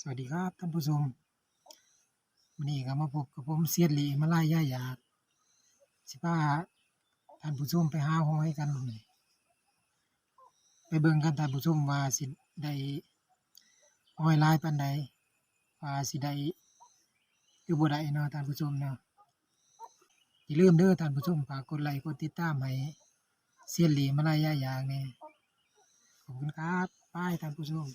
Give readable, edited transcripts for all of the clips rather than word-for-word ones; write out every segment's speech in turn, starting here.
สวัสดีครับท่านผู้ชมวันนี้ก็มาพบกับผมเซียนหลีมาไล่ย่าอยากสิพาท่านผู้ชมไปหาหอยกันมื้อนี้ไปเบิ่งกันท่านผู้ชมว่าสิได้หอยหลายปานใดว่าสิได้หรือบ่ได้เนาะท่านผู้ชมเนาะอย่าลืมเด้อท่านผู้ชมฝากกดไลค์กดติดตามให้เซียนหลีมาไล่ย่าอยากแหน่ขอบคุณครับบายท่านผู้ชม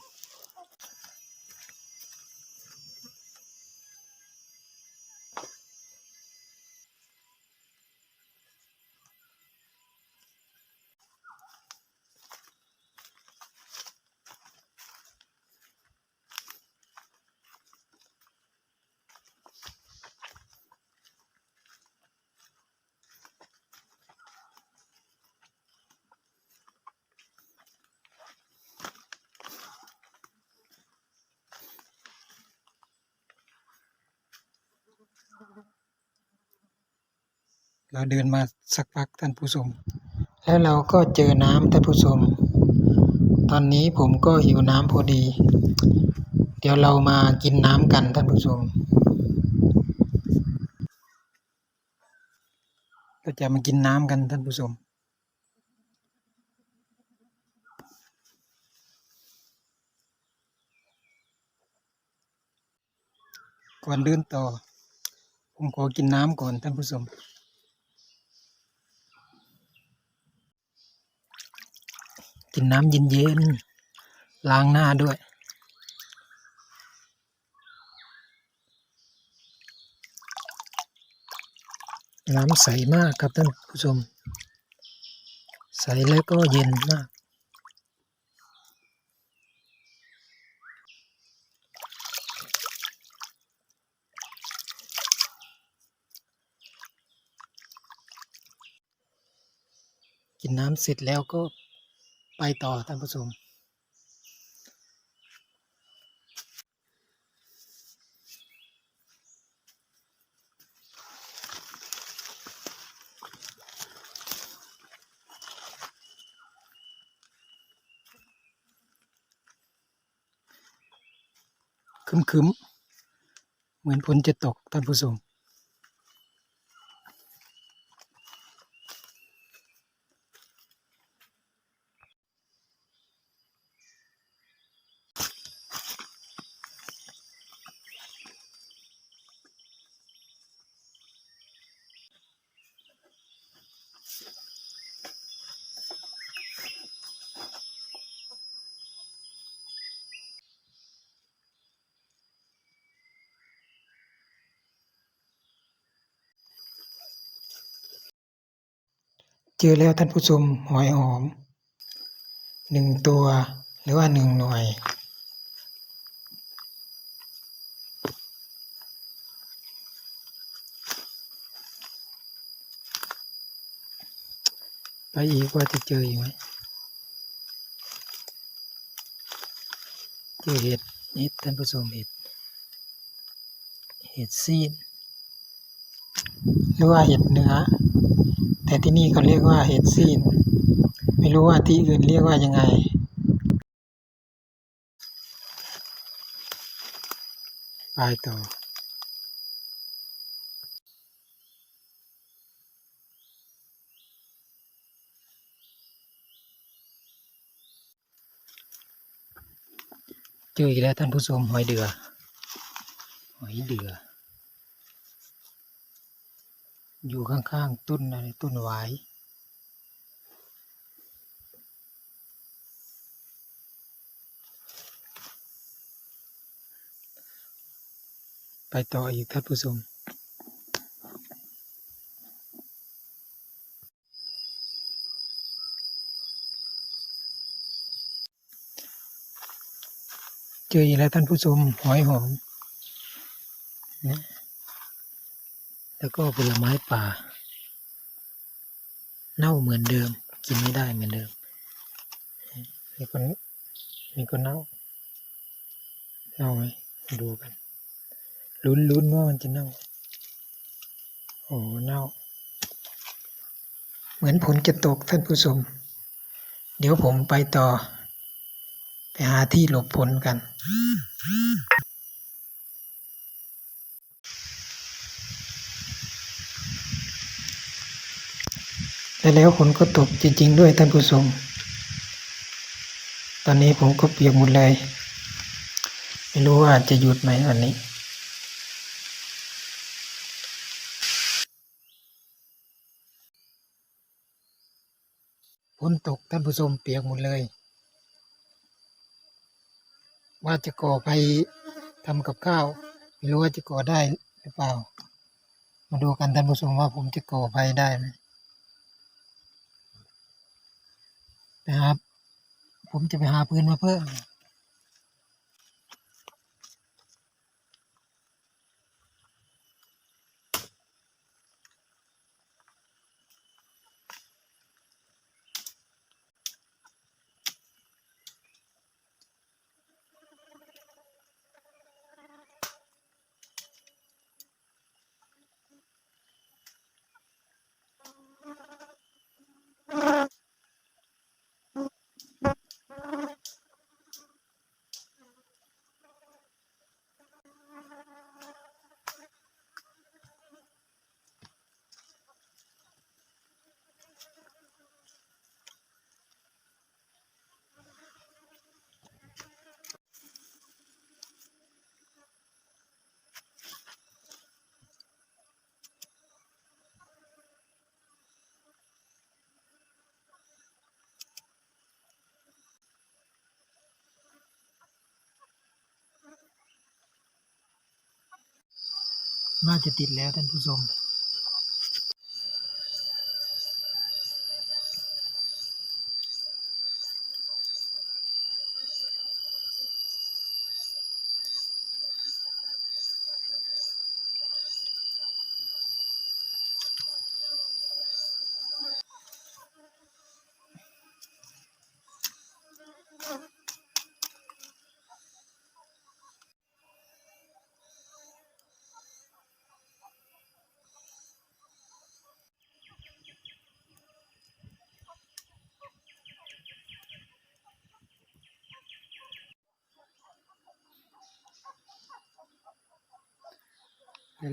เราเดินมาสักพักท่านผู้ชมแล้วเราก็เจอน้ำท่านผู้ชมตอนนี้ผมก็หิวน้ำพอดีเดี๋ยวเรามากินน้ำกันท่านผู้ชมเราจะมากินน้ำกันท่านผู้ชมก่อนเดินต่อผมขอกินน้ำก่อนท่านผู้ชมกินน้ำเย็นๆล้างหน้าด้วยน้ำใสมากครับท่านผู้ชมใสแล้วก็เย็นมากกินน้ำเสร็จแล้วก็ไปต่อท่านผู้ชมครึ้มๆเหมือนฝนจะตกท่านผู้ชมเจอแล้วท่านผู้ชมหอยหอม1 ตัวหรือว่า1 หน่วยไปอีกว่าจะเจออีกไหมเจอเห็ดท่านผู้ชมเห็ดซีนหรือว่าเห็ดเนื้อแต่ที่นี่เขาเรียกว่าเห็ดซีนไม่รู้ว่าที่อื่นเรียกว่ายังไงไปต่อเจออีกแล้วท่านผู้ชมหอยเดืออยู่ข้างๆต้นอะไรต้นหวายไปต่ออีกท่านผู้ชมเจออีกแล้วท่านผู้ชมหอยหอมนะแล้วก็ผลไม้ป่าเน่าเหมือนเดิมกินไม่ได้เหมือนเดิมนี่ก็เน่าไหมดูกันลุ้นว่ามันจะเน่าโอ้เน่าเหมือนฝนจะตกท่านผู้ชมเดี๋ยวผมไปต่อไปหาที่หลบฝนกัน แต่แล้วฝนก็ตกจริงๆด้วยท่านผู้ชมตอนนี้ผมก็เปียกหมดเลยไม่รู้ว่าจะหยุดไหมวันนี้ฝนตกท่านผู้ชมเปียกหมดเลยว่าจะก่อไฟทำกับข้าวไม่รู้ว่าจะก่อได้หรือเปล่ามาดูกันท่านผู้ชมว่าผมจะก่อไฟได้ไหมนะครับผมจะไปหาปืนมาเพิ่มน่าจะติดแล้วท่านผู้ชม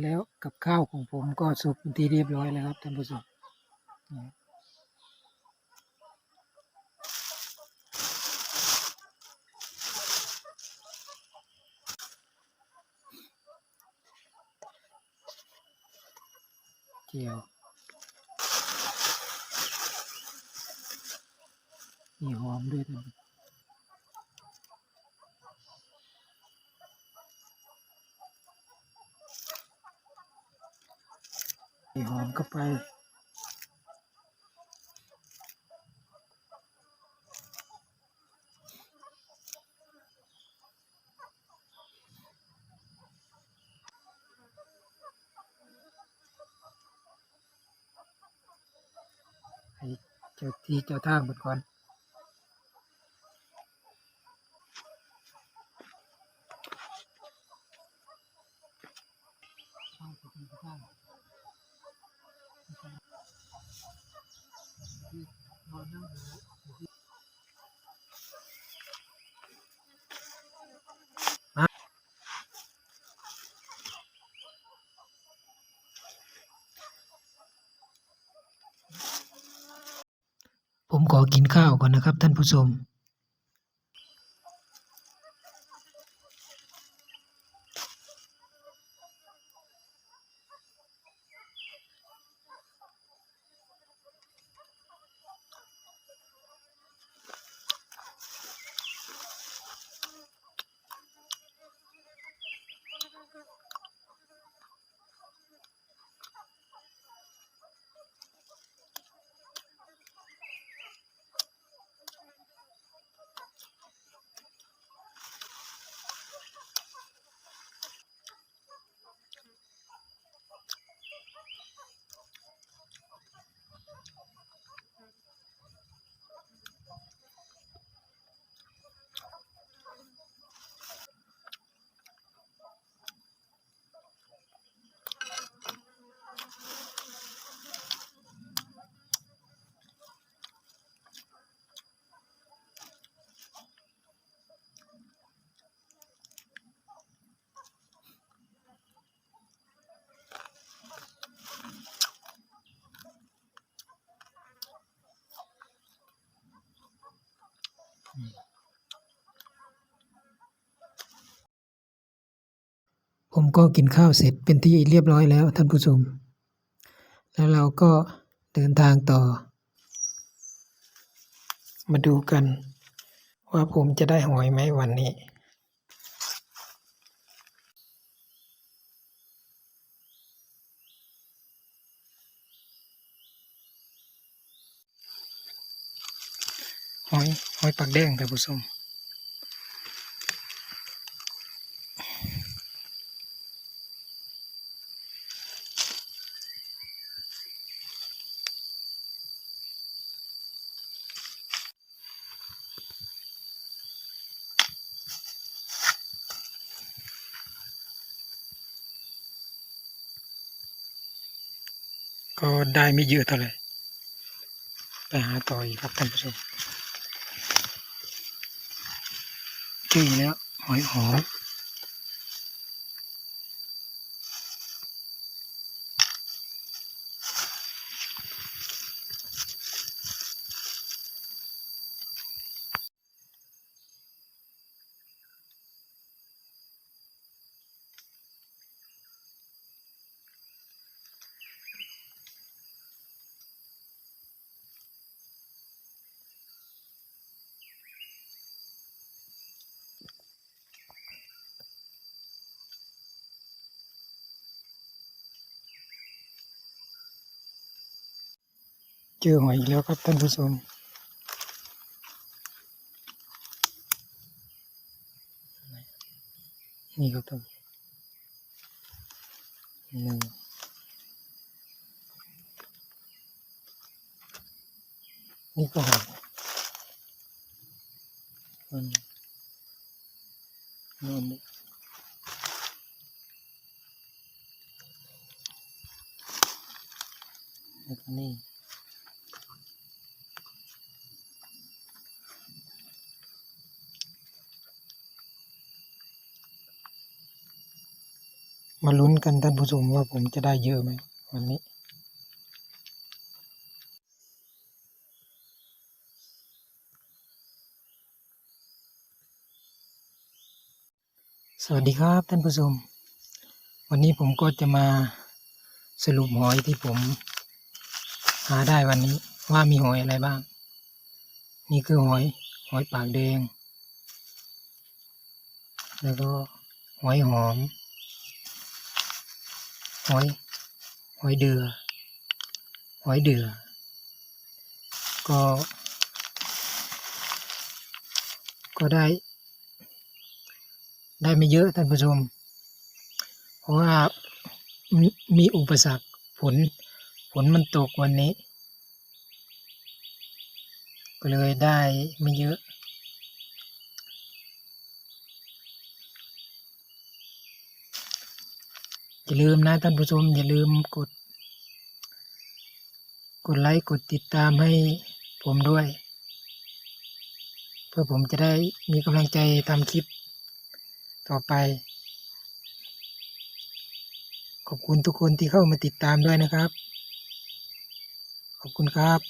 แล้วกับข้าวของผมก็สุกเป็นที่เรียบร้อยแล้วครับท่านผู้ชมเจียวมีหอมด้วยท่านมีหอมเข้าไปให้เจ้าที่เจ้าทางหมดก่อนผมขอกินข้าวก่อนนะครับท่านผู้ชม ผมก็กินข้าวเสร็จเป็นที่เรียบร้อยแล้วท่านผู้ชมแล้วเราก็เดินทางต่อมาดูกันว่าผมจะได้หอยไหมวันนี้หอยปากแดงท่านผู้ชมก็ได้ไม่เยอะเท่าไหร่ไปหาต่ออีกครับท่านผู้ชมเจอแล้วหอยหอมเจอหอยอีกแล้วครับท่านผู้ชมนี่ครับท่านหนึ่งนี่ก็หอยมันนู่นแล้วก็นี่มาลุ้นกันท่านผู้ชมว่าผมจะได้เยอะไหมวันนี้สวัสดีครับท่านผู้ชมวันนี้ผมก็จะมาสรุปหอยที่ผมหาได้วันนี้ว่ามีหอยอะไรบ้างนี่คือหอยปากแดงแล้วก็หอยหอมหอยหอยเดือก็ก็ได้ไม่เยอะท่านผู้ชมเพราะว่ามีอุปสรรคฝนมันตกวันนี้ก็เลยได้ไม่เยอะอย่าลืมนะท่านผู้ชมอย่าลืมกดไลค์กดติดตามให้ผมด้วยเพื่อผมจะได้มีกำลังใจทำคลิปต่อไปขอบคุณทุกคนที่เข้ามาติดตามด้วยนะครับขอบคุณครับ